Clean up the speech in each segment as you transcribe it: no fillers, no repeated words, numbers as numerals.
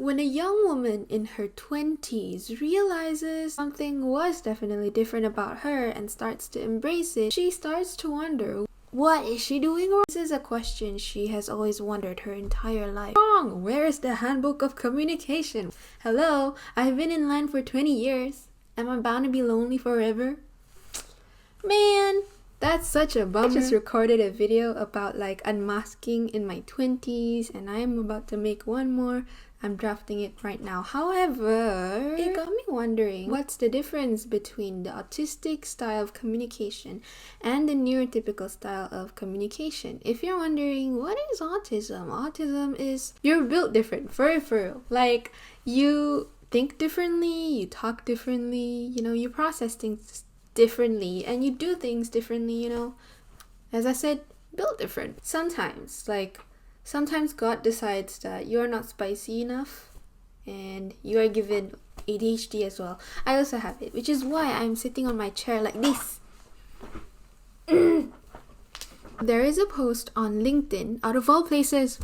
When a young woman in her 20s realizes something was definitely different about her and starts to embrace it, she starts to wonder, what is she doing wrong? This is a question she has always wondered her entire life. Wrong! Where is the handbook of communication? Hello, I've been in line for 20 years. Am I bound to be lonely forever? Man, that's such a bummer. I just recorded a video about like unmasking in my 20s and I'm about to make one more. I'm drafting it right now. However, it got me wondering, what's the difference between the autistic style of communication and the neurotypical style of communication? If you're wondering, what is autism? Autism is, you're built different, for real. Like, you think differently, you talk differently, you process things differently, and you do things differently, As I said, built different. Sometimes God decides that you're not spicy enough and you are given ADHD as well. I also have it, which is why I'm sitting on my chair like this. There is a post on LinkedIn, out of all places,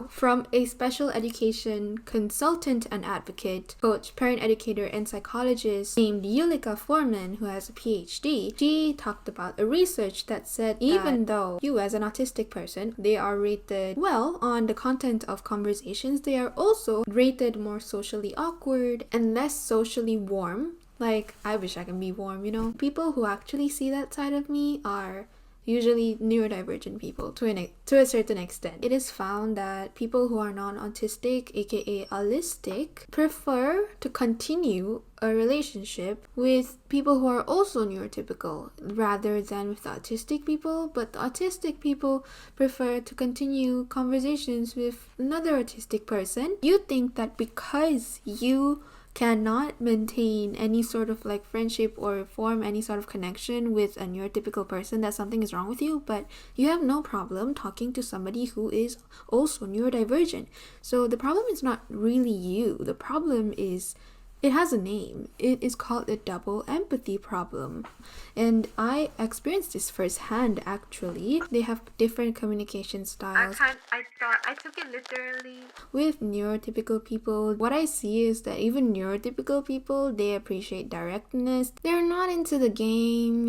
from a special education consultant and advocate, coach, parent educator, and psychologist named Yulika Foreman, who has a PhD. She talked about a research that said even though you as an autistic person, they are rated well on the content of conversations, they are also rated more socially awkward and less socially warm. Like, I wish I can be warm, People who actually see that side of me are usually neurodivergent people to a certain extent. It is found that people who are non-autistic, aka autistic, prefer to continue a relationship with people who are also neurotypical rather than with the autistic people, but the autistic people prefer to continue conversations with another autistic person. You think that because you cannot maintain any sort of like friendship or form any sort of connection with a neurotypical person, that something is wrong with you, but you have no problem talking to somebody who is also neurodivergent. So the problem is not really you. The problem is, it has a name. It is called the double empathy problem. And I experienced this firsthand actually. They have different communication styles. I took it literally. With neurotypical people, what I see is that even neurotypical people, they appreciate directness. They're not into the game,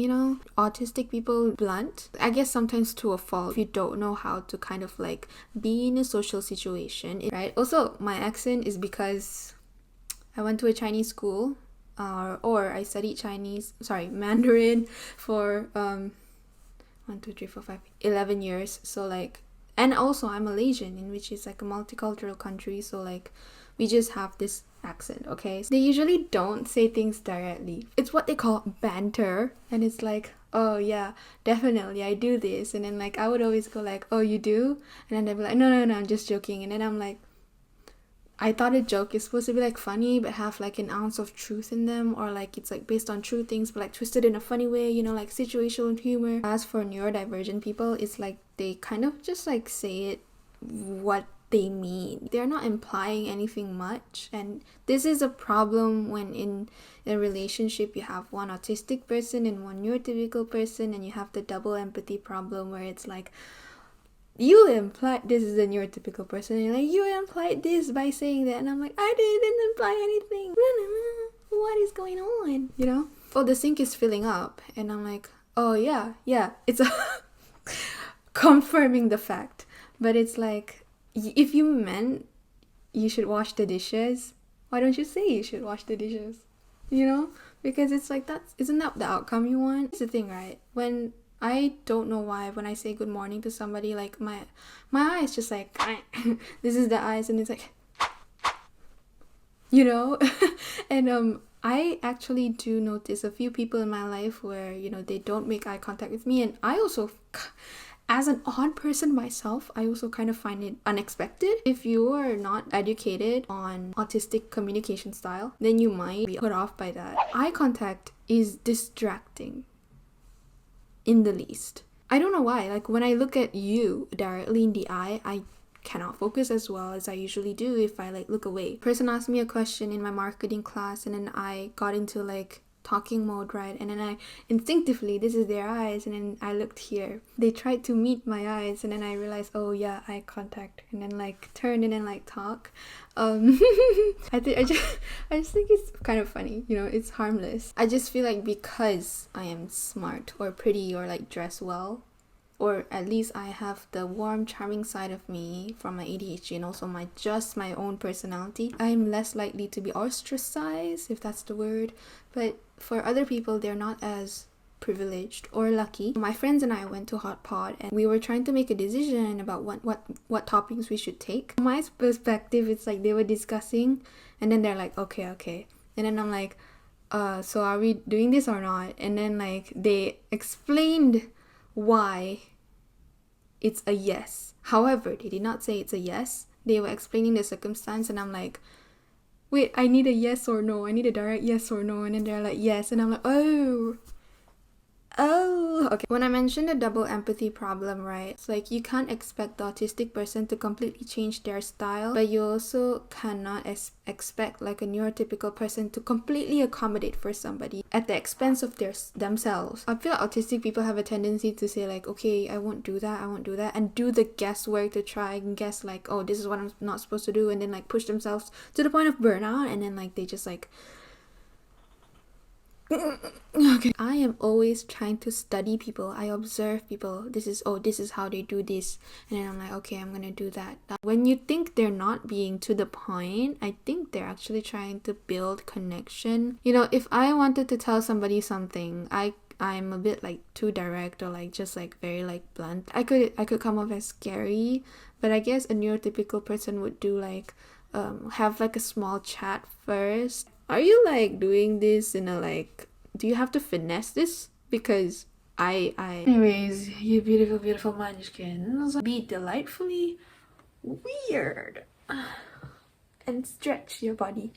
Autistic people, blunt. I guess sometimes to a fault if you don't know how to kind of like be in a social situation, right? Also, my accent is because I went to a Chinese school, or I studied Mandarin for 11 years. So like, and also I'm Malaysian, in which is like a multicultural country. So like, we just have this accent, okay? They usually don't say things directly. It's what they call banter, and it's like, oh yeah, definitely I do this, and then like I would always go like, oh you do, and then they'd be like, no, I'm just joking, and then I'm like, I thought a joke is supposed to be like funny but have like an ounce of truth in them, or like it's like based on true things but like twisted in a funny way, like situational humor. As for neurodivergent people, it's like they kind of just like say it what they mean. They're not implying anything much, and this is a problem when in a relationship you have one autistic person and one neurotypical person, and you have the double empathy problem where it's like, you implied this is a neurotypical person, and you're like, you implied this by saying that, and I'm like, I didn't imply anything. What is going on? Oh, the sink is filling up, and I'm like, oh yeah, it's confirming the fact. But it's like, if you meant you should wash the dishes, why don't you say you should wash the dishes? Because it's like, isn't that the outcome you want? It's the thing, right? When I don't know why when I say good morning to somebody, like my eyes just like this is the eyes, and it's like and I actually do notice a few people in my life where they don't make eye contact with me, and I also, as an odd person myself, I also kind of find it unexpected. If you are not educated on autistic communication style, then you might be put off by that. Eye contact is distracting in the least. I don't know why. Like, when I look at you directly in the eye, I cannot focus as well as I usually do if I like look away. Person asked me a question in my marketing class, and then I got into like talking mode, right? And then I instinctively, this is their eyes, and then I looked here. They tried to meet my eyes, and then I realized, oh yeah, eye contact, and then like turn and then like talk. I just think it's kind of funny, you know, it's harmless. I just feel like because I am smart or pretty or like dress well, or at least I have the warm, charming side of me from my ADHD and also my own personality, I'm less likely to be ostracized, if that's the word. But for other people, they're not as privileged or lucky. My friends and I went to Hot Pot and we were trying to make a decision about what toppings we should take. From my perspective, it's like they were discussing and then they're like, okay. And then I'm like, so are we doing this or not? And then like they explained why it's a yes. However, they did not say it's a yes. They were explaining the circumstance and I'm like, wait, I need a yes or no. I need a direct yes or no. And then they're like, yes. And I'm like, oh, okay. When I mentioned the double empathy problem, right? It's like you can't expect the autistic person to completely change their style, but you also cannot expect like a neurotypical person to completely accommodate for somebody at the expense of themselves. I feel like autistic people have a tendency to say like, okay, I won't do that, and do the guesswork to try and guess like, oh, this is what I'm not supposed to do, and then like push themselves to the point of burnout, and then like they just like okay. I am always trying to study people. I observe people. This is how they do this, and then I'm like, okay, I'm gonna do that. When you think they're not being to the point, I think they're actually trying to build connection. You know, if I wanted to tell somebody something, I'm a bit like too direct or like just like very like blunt. I could come off as scary, but I guess a neurotypical person would do like have like a small chat first. Are you like doing this in a like, do you have to finesse this? Because anyways, you beautiful munchkins, be delightfully weird and stretch your body.